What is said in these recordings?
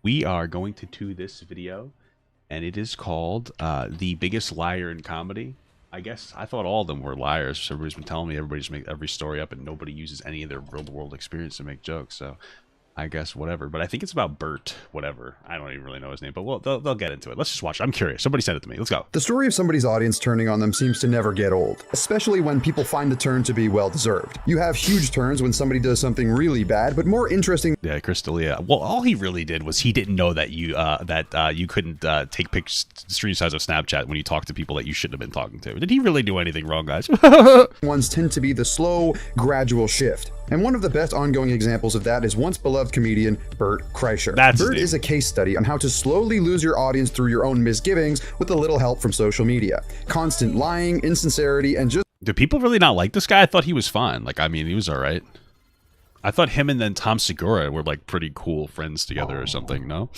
We are going to do this video, and it is called The Biggest Liar in Comedy. I guess I thought all of them were liars. Everybody's been telling me everybody's make every story up, and nobody uses any of their real-world experience to make jokes. So I guess whatever. But I think it's about Bert, whatever. I don't even really know his name, but well, they'll get into it. Let's just watch it. I'm curious. Somebody sent it to me. Let's go. The story of somebody's audience turning on them seems to never get old, especially when people find the turn to be well-deserved. You have huge turns when somebody does something really bad, but more interesting. Yeah, Crystal. Yeah. Well, all he really did was he didn't know that you couldn't take pictures, screenshots of Snapchat when you talk to people that you shouldn't have been talking to. Did he really do anything wrong, guys? Ones tend to be the slow, gradual shift. And one of the best ongoing examples of that is once beloved comedian Bert Kreischer. Bert is a case study on how to slowly lose your audience through your own misgivings with a little help from social media. Constant lying, insincerity, and just... Do people really not like this guy? I thought he was fine. Like, I mean, he was all right. I thought him and then Tom Segura were like pretty cool friends together or something, no?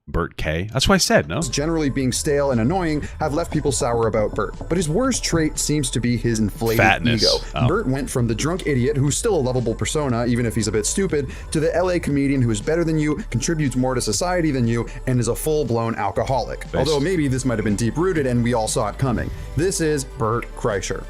Bert K. That's what I said, no? Generally being stale and annoying have left people sour about Bert. But his worst trait seems to be his inflated ego. Bert went from the drunk idiot, who's still a lovable persona, even if he's a bit stupid, to the LA comedian who is better than you, contributes more to society than you, and is a full-blown alcoholic. Although maybe this might have been deep-rooted and we all saw it coming. This is Bert Kreischer.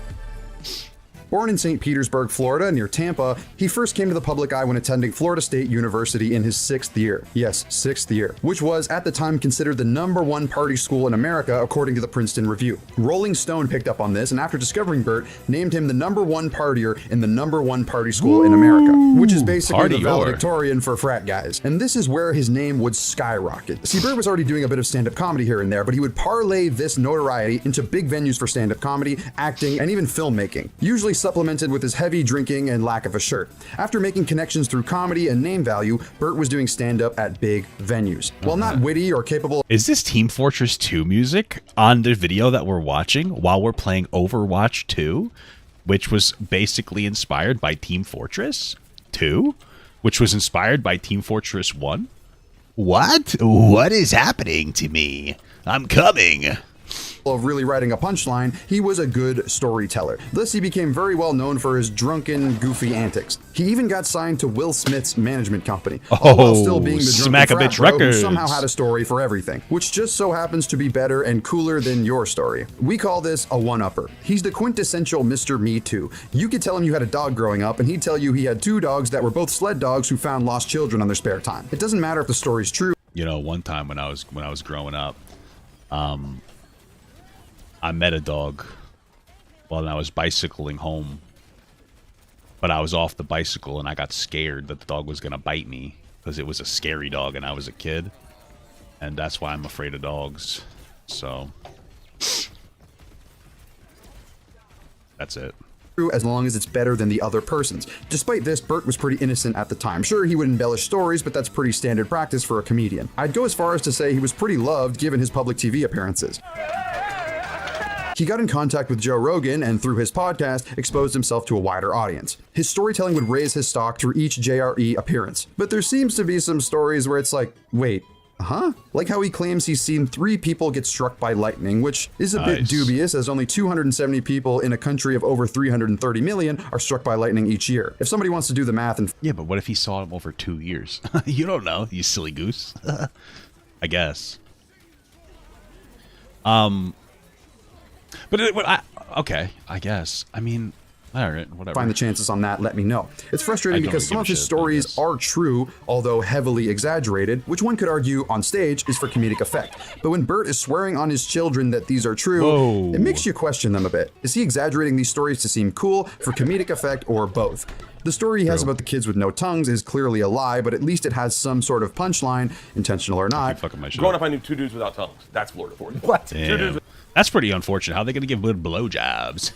Born in St. Petersburg, Florida, near Tampa, he first came to the public eye when attending Florida State University in his 6th year. Yes, 6th year, which was at the time considered the #1 party school in America, according to the Princeton Review. Rolling Stone picked up on this, and after discovering Bert, named him the #1 partier in the #1 party school in America, which is basically the valedictorian for frat guys. And this is where his name would skyrocket. See, Bert was already doing a bit of stand-up comedy here and there, but he would parlay this notoriety into big venues for stand-up comedy, acting, and even filmmaking, usually supplemented with his heavy drinking and lack of a shirt. After making connections through comedy and name value, Bert was doing stand-up at big venues. While not witty or capable... Is this Team Fortress 2 music on the video that we're watching while we're playing Overwatch 2, which was basically inspired by Team Fortress 2, which was inspired by Team Fortress 1? What? What is happening to me? I'm coming. Of really writing a punchline, he was a good storyteller. Thus, he became very well known for his drunken, goofy antics. He even got signed to Will Smith's management company, while still being the drunken frat bro who somehow had a story for everything, which just so happens to be better and cooler than your story. We call this a one-upper. He's the quintessential Mr. Me Too. You could tell him you had a dog growing up, and he'd tell you he had 2 dogs that were both sled dogs who found lost children on their spare time. It doesn't matter if the story's true. You know, one time when I was growing up, I met a dog while I was bicycling home, but I was off the bicycle and I got scared that the dog was going to bite me because it was a scary dog and I was a kid, and that's why I'm afraid of dogs. So that's it. As long as it's better than the other person's. Despite this, Bert was pretty innocent at the time. Sure, he would embellish stories, but that's pretty standard practice for a comedian. I'd go as far as to say he was pretty loved given his public TV appearances. He got in contact with Joe Rogan and through his podcast exposed himself to a wider audience. His storytelling would raise his stock through each JRE appearance. But there seems to be some stories where it's like, wait, huh? Like how he claims he's seen 3 people get struck by lightning, which is a bit dubious as only 270 people in a country of over 330 million are struck by lightning each year. If somebody wants to do the math and... Yeah, but what if he saw him over 2 years? You don't know, you silly goose. I guess. But okay, I guess. I mean, all right, whatever. Find the chances on that, let me know. It's frustrating because some of his stories are true, although heavily exaggerated, which one could argue on stage is for comedic effect. But when Bert is swearing on his children that these are true, it makes you question them a bit. Is he exaggerating these stories to seem cool, for comedic effect, or both? The story he has about the kids with no tongues is clearly a lie, but at least it has some sort of punchline, intentional or not. Growing up, I knew 2 dudes without tongues. That's Florida for you. What? That's pretty unfortunate. How are they going to give good blowjobs?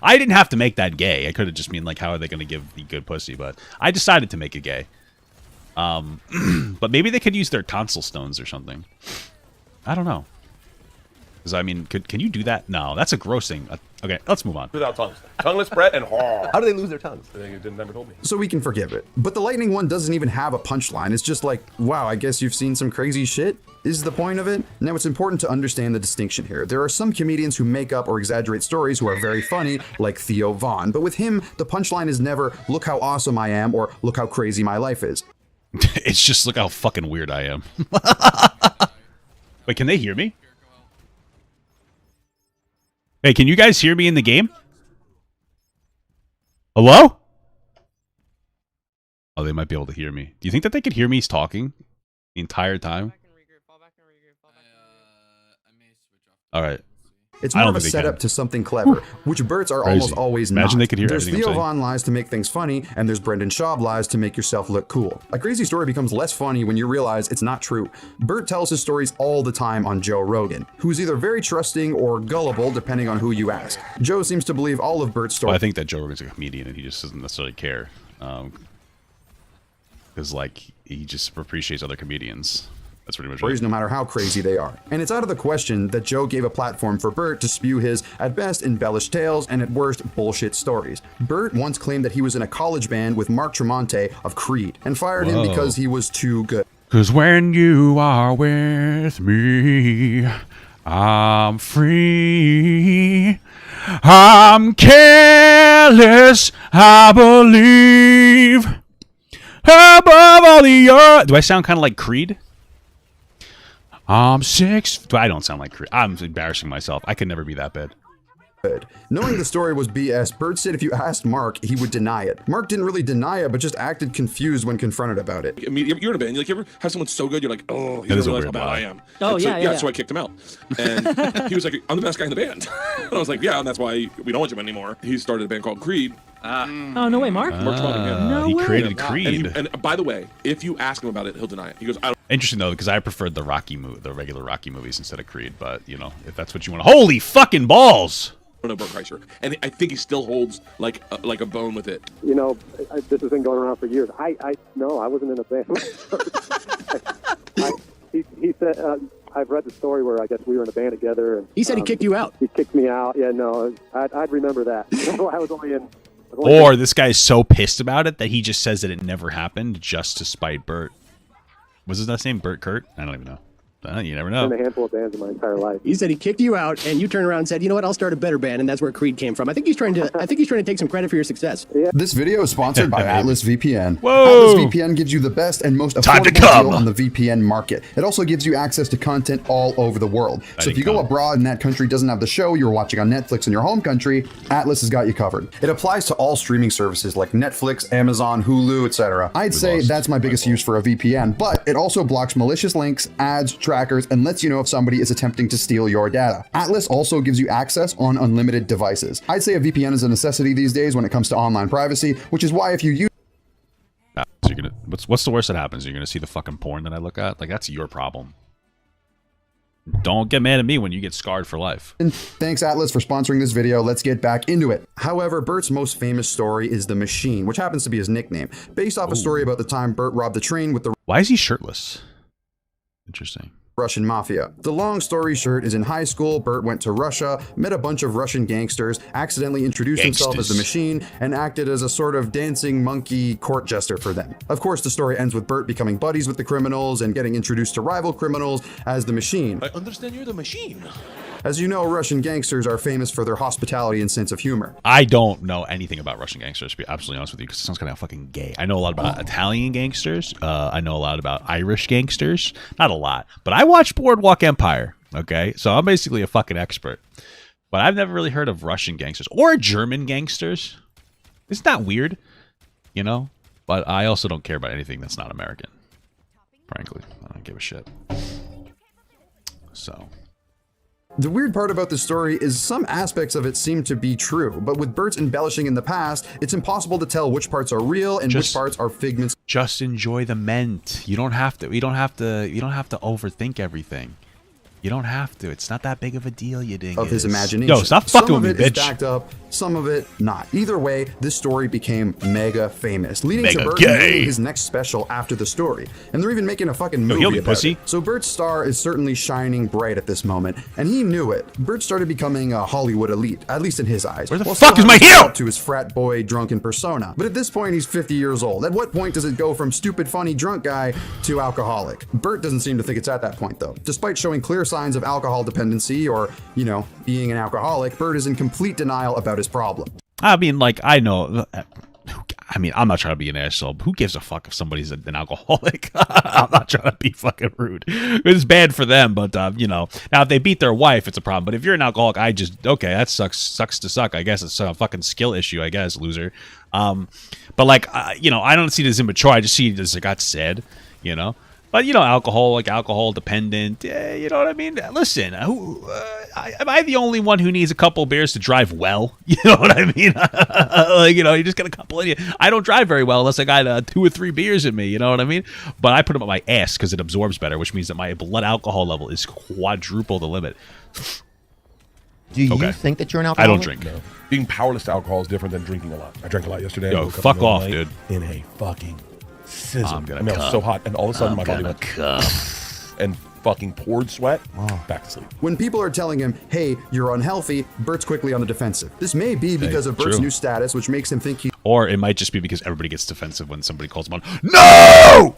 I didn't have to make that gay. I could have just been like, how are they going to give the good pussy? But I decided to make it gay. But maybe they could use their tonsil stones or something. I don't know. Because, I mean, can you do that? No, that's a gross thing. Okay, let's move on. Without tongues. Tongueless Brett and How do they lose their tongues? They never told me. So we can forgive it. But the lightning one doesn't even have a punchline. It's just like, wow, I guess you've seen some crazy shit, is the point of it. Now, it's important to understand the distinction here. There are some comedians who make up or exaggerate stories who are very funny, like Theo Von. But with him, the punchline is never, look how awesome I am, or look how crazy my life is. It's just look how fucking weird I am. Wait, can they hear me? Hey, can you guys hear me in the game? Hello? Oh, they might be able to hear me. Do you think that they could hear me talking the entire time? All right. It's more of a setup to something clever, which Berts are almost always not. Imagine they could hear There's everything Theo I'm saying. Von lies to make things funny, and there's Brendan Schaub lies to make yourself look cool. A crazy story becomes less funny when you realize it's not true. Bert tells his stories all the time on Joe Rogan, who's either very trusting or gullible depending on who you ask. Joe seems to believe all of Bert's stories. Well, I think that Joe Rogan's a comedian and he just doesn't necessarily care. Because, like, he just appreciates other comedians. That's pretty much it. No matter how crazy they are. And it's out of the question that Joe gave a platform for Bert to spew his, at best, embellished tales and at worst, bullshit stories. Bert once claimed that he was in a college band with Mark Tremonti of Creed and fired him because he was too good. 'Cause when you are with me, I'm free. I'm careless, I believe. Above all the earth. Do I sound kind of like Creed? I'm 6. I don't sound like Creed. I'm embarrassing myself. I could never be that bad. Knowing the story was BS, Bert said if you asked Mark, he would deny it. Mark didn't really deny it, but just acted confused when confronted about it. I mean, you're in a band. You ever have someone so good, you're like, oh, he doesn't realize how bad I am. Oh, and so, yeah. So I kicked him out. And he was like, I'm the best guy in the band. And I was like, yeah, and that's why we don't want you anymore. He started a band called Creed. Oh, no way, Mark? He created Creed. And by the way, if you ask him about it, he'll deny it. He goes, I don't. Interesting though, because I preferred the regular Rocky movies instead of Creed. But you know, if that's what you want, holy fucking balls! I don't know Bert Kreischer, and I think he still holds like a bone with it. You know, this has been going around for years. No, I wasn't in a band. He said, I've read the story where I guess we were in a band together. And, He said he kicked you out. He kicked me out. Yeah, no, I'd remember that. I was only in. Or this guy is so pissed about it that he just says that it never happened just to spite Bert. Was his last name Bert Kurt? I don't even know. You never know. In a handful of bands in my entire life. He said he kicked you out, and you turned around and said, "You know what? I'll start a better band," and that's where Creed came from. I think he's trying to take some credit for your success. This video is sponsored by Atlas VPN. Whoa! Atlas VPN gives you the best and most affordable deal on the VPN market. It also gives you access to content all over the world. So if you go abroad and that country doesn't have the show you're watching on Netflix in your home country, Atlas has got you covered. It applies to all streaming services like Netflix, Amazon, Hulu, etc. I'd say that's my biggest use for a VPN, but it also blocks malicious links, ads, trackers, and lets you know if somebody is attempting to steal your data. Atlas also gives you access on unlimited devices. I'd say a VPN is a necessity these days when it comes to online privacy, which is why if you use So you're gonna, what's the worst that happens? You're gonna see the fucking porn that I look at? Like, that's your problem. Don't get mad at me when you get scarred for life. Thanks Atlas for sponsoring this video. Let's get back into it. However, Bert's most famous story is The Machine, which happens to be his nickname, based off a story about the time Bert robbed the train with the Why is he shirtless? Interesting. Russian mafia. The long story short is in high school, Bert went to Russia, met a bunch of Russian gangsters, accidentally introduced himself as the Machine, and acted as a sort of dancing monkey court jester for them. Of course, the story ends with Bert becoming buddies with the criminals and getting introduced to rival criminals as the Machine. I understand you're the Machine. As you know, Russian gangsters are famous for their hospitality and sense of humor. I don't know anything about Russian gangsters, to be absolutely honest with you, because it sounds kind of fucking gay. I know a lot about Italian gangsters. I know a lot about Irish gangsters. Not a lot, but I watched Boardwalk Empire, okay? So I'm basically a fucking expert. But I've never really heard of Russian gangsters or German gangsters. Isn't that weird? You know? But I also don't care about anything that's not American. Frankly, I don't give a shit. So... The weird part about the story is some aspects of it seem to be true, but with Bert's embellishing in the past, it's impossible to tell which parts are real and which parts are figments. Just enjoy the ment. You don't have to. You don't have to overthink everything. You don't have to. It's not that big of a deal, you dingus. Of his imagination. Yo, stop fucking with me, bitch. Some of it is backed up, some of it not. Either way, this story became mega famous, leading to Bert making his next special after the story. And they're even making a fucking movie about it. So Bert's star is certainly shining bright at this moment, and he knew it. Bert started becoming a Hollywood elite, at least in his eyes. Where the fuck is my hero? To his frat boy drunken persona. But at this point, he's 50 years old. At what point does it go from stupid, funny, drunk guy to alcoholic? Bert doesn't seem to think it's at that point, though. Despite showing clear signs of alcohol dependency or, you know, being an alcoholic, Bert is in complete denial about his problem. I mean, like, I know. I mean, I'm not trying to be an asshole. But who gives a fuck if somebody's an alcoholic? I'm not trying to be fucking rude. It's bad for them, but you know, now if they beat their wife, it's a problem. But if you're an alcoholic, okay, that sucks to suck. I guess it's a fucking skill issue. I guess, loser. But like, you know, I don't see it as immature. I just see it as it got said. You know. But, you know, alcohol dependent, you know what I mean? Listen, am I the only one who needs a couple beers to drive well? You know what I mean? Like, you know, you just get a couple of you. I don't drive very well unless I got 2 or 3 beers in me, you know what I mean? But I put them up my ass because it absorbs better, which means that my blood alcohol level is quadruple the limit. Do you think that you're an alcoholic? I don't drink. No. Being powerless to alcohol is different than drinking a lot. I drank a lot yesterday. Yo, fuck off, dude. In a fucking sizzle. I'm gonna I mean, it was so hot, and all of a sudden my body went and fucking poured sweat. Back to sleep. When people are telling him, hey, you're unhealthy, Bert's quickly on the defensive. This may be because of Bert's new status, which makes him think or it might just be because everybody gets defensive when somebody calls him on. No!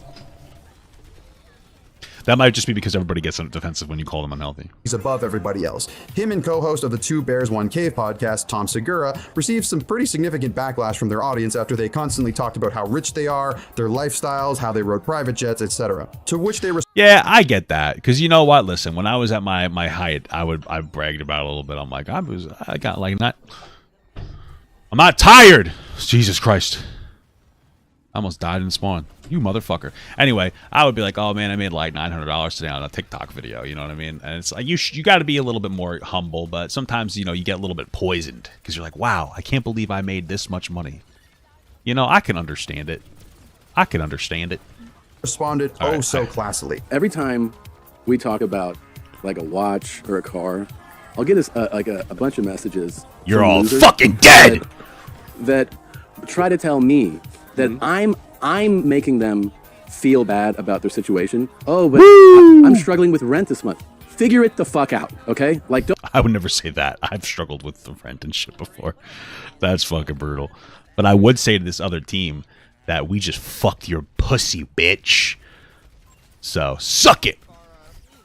That might just be because everybody gets defensive when you call them unhealthy. he's above everybody else. Him and co-host of the Two Bears One Cave podcast, Tom Segura, received some pretty significant backlash from their audience after they constantly talked about how rich they are, their lifestyles, how they rode private jets, etc. To which they Yeah, I get that. Because you know what? Listen, when I was at my height, I bragged about it a little bit. I'm like, I'm not tired. Jesus Christ. I almost died in spawn. You motherfucker. Anyway, I would be like, oh man, I made like $900 today on a TikTok video. You know what I mean? And it's like, you got to be a little bit more humble, but sometimes, you know, you get a little bit poisoned because you're like, wow, I can't believe I made this much money. You know, I can understand it. responded so classily. Every time we talk about like a watch or a car, I'll get a bunch of messages. You're all fucking dead! That try to tell me that I'm making them feel bad about their situation. Oh, but I'm struggling with rent this month. Figure it the fuck out, okay? Like, I would never say that. I've struggled with the rent and shit before. That's fucking brutal. But I would say to this other team that we just fucked your pussy, bitch. So, suck it.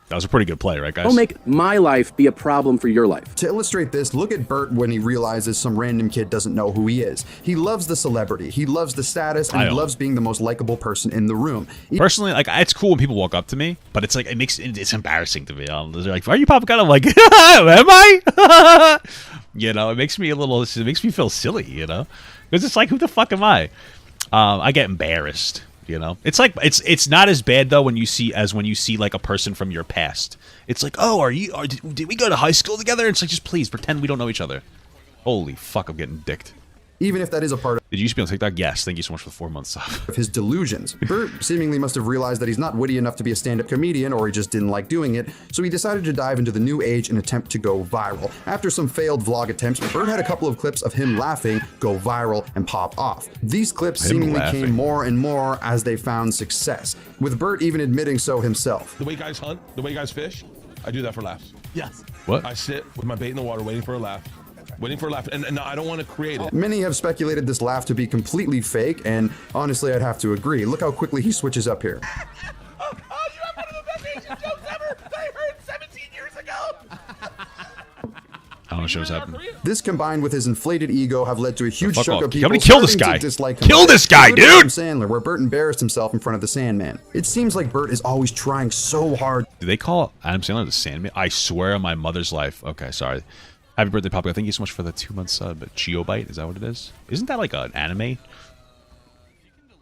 That was a pretty good play, right, guys? Don't make my life be a problem for your life. To illustrate this, look at Bert when he realizes some random kid doesn't know who he is. He loves the celebrity, he loves the status, and he loves being the most likable person in the room. Personally, like, it's cool when people walk up to me, but it's like it's embarrassing to me. They're like, "Are you Papa Gun?" I'm like, "Am I?" You know, it makes me feel silly. You know, because it's like, who the fuck am I? I get embarrassed. You know, it's like it's not as bad though when you see like a person from your past. It's like, oh, did we go to high school together? It's like, just please pretend we don't know each other. Holy fuck, I'm getting dicked. Even if that is a part Did you used to be on TikTok? Yes, thank you so much for the 4 months off. of his delusions. Bert seemingly must have realized that he's not witty enough to be a stand-up comedian, or he just didn't like doing it, so he decided to dive into the new age and attempt to go viral. After some failed vlog attempts, Bert had a couple of clips of him laughing go viral and pop off. These clips seemingly came more and more as they found success, with Bert even admitting so himself. The way guys hunt, the way guys fish, I do that for laughs. Yes. What? I sit with my bait in the water waiting for a laugh. And I don't want to create it. Many have speculated this laugh to be completely fake, and honestly, I'd have to agree. Look how quickly he switches up here. Oh, you have one of the best Asian jokes ever that I heard 17 years ago. I don't know what's happening. This combined with his inflated ego have led to a huge Fuck chunk off. of people I'm gonna kill this starting guy. to dislike him. Kill this guy, Including dude! Adam Sandler, where Bert embarrassed himself in front of the Sandman. It seems like Bert is always trying so hard. Do they call Adam Sandler the Sandman? I swear on my mother's life. Okay, sorry. Happy birthday, Papa. Thank you so much for the 2-month sub. Geobite, is that what it is? Isn't that like an anime?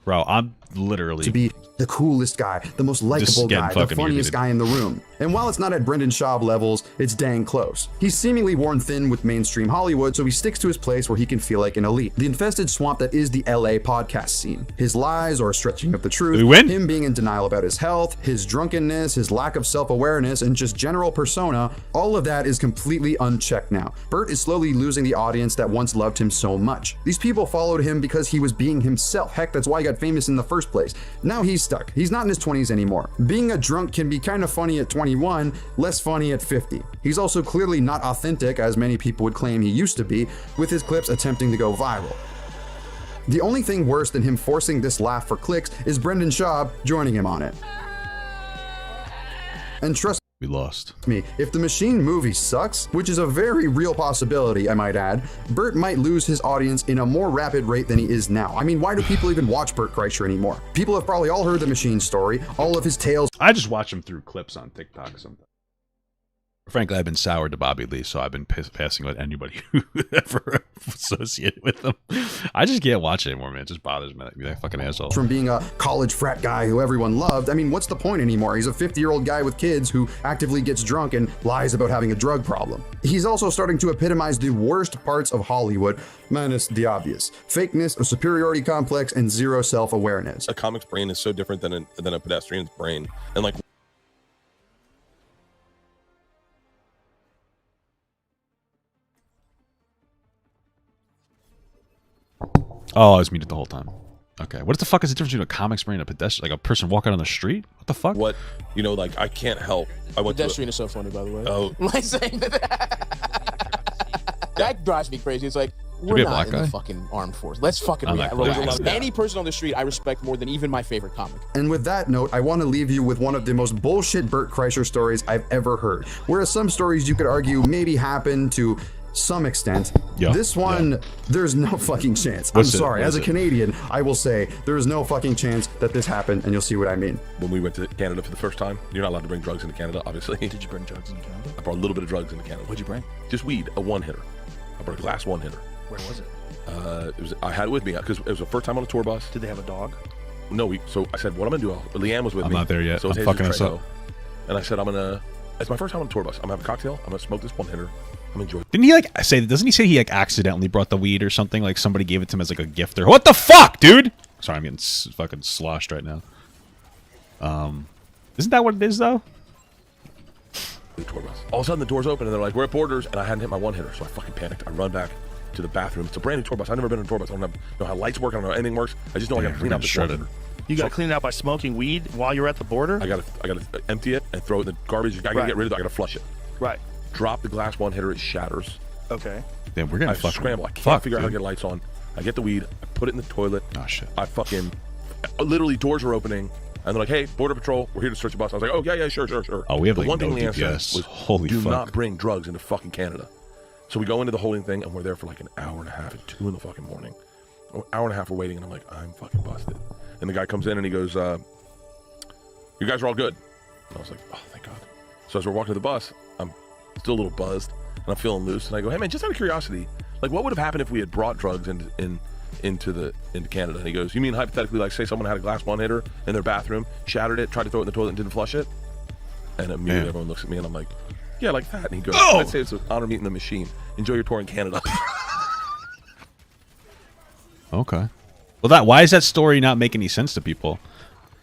Bro, I'm literally... To be the coolest guy, the most likable guy, the funniest guy in the room. And while it's not at Brendan Schaub levels, it's dang close. He's seemingly worn thin with mainstream Hollywood, so he sticks to his place where he can feel like an elite. The infested swamp that is the LA podcast scene. His lies or stretching of the truth, him being in denial about his health, his drunkenness, his lack of self-awareness, and just general persona, all of that is completely unchecked now. Bert is slowly losing the audience that once loved him so much. These people followed him because he was being himself. Heck, that's why he got famous in the first place. Now he's stuck. He's not in his 20s anymore. Being a drunk can be kind of funny at 21, less funny at 50. He's also clearly not authentic, as many people would claim he used to be, with his clips attempting to go viral. The only thing worse than him forcing this laugh for clicks is Brendan Schaub joining him on it. And trust We lost. Me, if the Machine movie sucks, which is a very real possibility, I might add, Bert might lose his audience in a more rapid rate than he is now. I mean, why do people even watch Bert Kreischer anymore? People have probably all heard the Machine story, all of his tales. I just watch him through clips on TikTok sometimes. Frankly, I've been soured to Bobby Lee, so I've been passing with anybody who ever associated with them. I just can't watch it anymore, man. It just bothers me. That fucking asshole. From being a college frat guy who everyone loved, I mean, what's the point anymore? He's a 50-year-old guy with kids who actively gets drunk and lies about having a drug problem. He's also starting to epitomize the worst parts of Hollywood, minus the obvious. Fakeness, a superiority complex, and zero self-awareness. A comic's brain is so different than a pedestrian's brain. And like, Oh, I was muted the whole time. Okay. What the fuck is the difference between a comics brain and a pedestrian? Like a person walking on the street? What the fuck? what, you know, like, I can't help. I went Pedestrian is so funny, by the way. Oh. Like saying that drives me crazy. It's like, we're be a not black in guy? the fucking armed force. Let's fucking I'm like, relax. relax. Any person on the street I respect more than even my favorite comic. And with that note, I want to leave you with one of the most bullshit Bert Kreischer stories I've ever heard. Whereas some stories you could argue maybe happened to some extent, Yeah, this one, there's no fucking chance. I'm What's it? sorry, What as is a it? Canadian, I will say there is no fucking chance that this happened, and you'll see what I mean. when we went to Canada for the first time, you're not allowed to bring drugs into Canada, obviously. Did you bring drugs in Canada? I brought a little bit of drugs into Canada. What'd you bring? Just weed, a one-hitter. I brought a glass one-hitter. Where was it? I had it with me because it was the first time on a tour bus. Did they have a dog? No, so I said, what I'm gonna do? Leanne was with I'm me. not there yet. So I'm it's fucking Jesus us up. Trejo. And I said, it's my first time on a tour bus. I'm gonna have a cocktail. I'm gonna smoke this one hitter. I'm gonna enjoy it. Didn't he like say? Doesn't he say he like accidentally brought the weed or something? Like somebody gave it to him as like a gift or what the fuck, dude? Sorry, I'm getting fucking sloshed right now. Isn't that what it is though? The tour bus. All of a sudden, the doors open and they're like, "We're at Borders," and I hadn't hit my one hitter, so I fucking panicked. I run back to the bathroom. It's a brand new tour bus. I've never been in a tour bus. I don't know how lights work. I don't know how anything works. I just know I Yeah, gotta we're clean out getting this one shredded. hitter. You gotta clean it out by smoking weed while you're at the border? I gotta empty it and throw it in the garbage. I gotta Right. get rid of it. I gotta flush it. Right. Drop the glass one hitter. It shatters. Okay. Damn, we're getting I fucking scramble. I can't fucked, figure out how to dude. get lights on. I get the weed. I put it in the toilet. Oh shit. I fucking literally doors are opening and they're like, "Hey, Border Patrol, we're here to search the bus." I was like, "Oh yeah, sure." Oh, we have, the like, one no thing Leanne DPS. said was, Holy "Do fuck. not bring drugs into fucking Canada." So we go into the holding thing and we're there for like an hour and a half at 2 in the fucking morning. An hour and a half we're waiting and I'm like, I'm fucking busted. And the guy comes in and he goes, "You guys are all good." And I was like, "Oh, thank God." So as we're walking to the bus, I'm still a little buzzed and I'm feeling loose. And I go, "Hey man, just out of curiosity, like what would have happened if we had brought drugs into Canada?" And he goes, "You mean hypothetically, like say someone had a glass one hitter in their bathroom, shattered it, tried to throw it in the toilet and didn't flush it?" And immediately Man. everyone looks at me and I'm like, "Yeah, like that." And he goes, Oh! "I'd say it's an honor meeting the machine. Enjoy your tour in Canada." Okay. Well, why does that story not make any sense to people?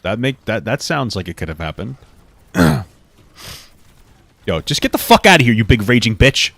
That sounds like it could have happened. Yo, just get the fuck out of here, you big raging bitch.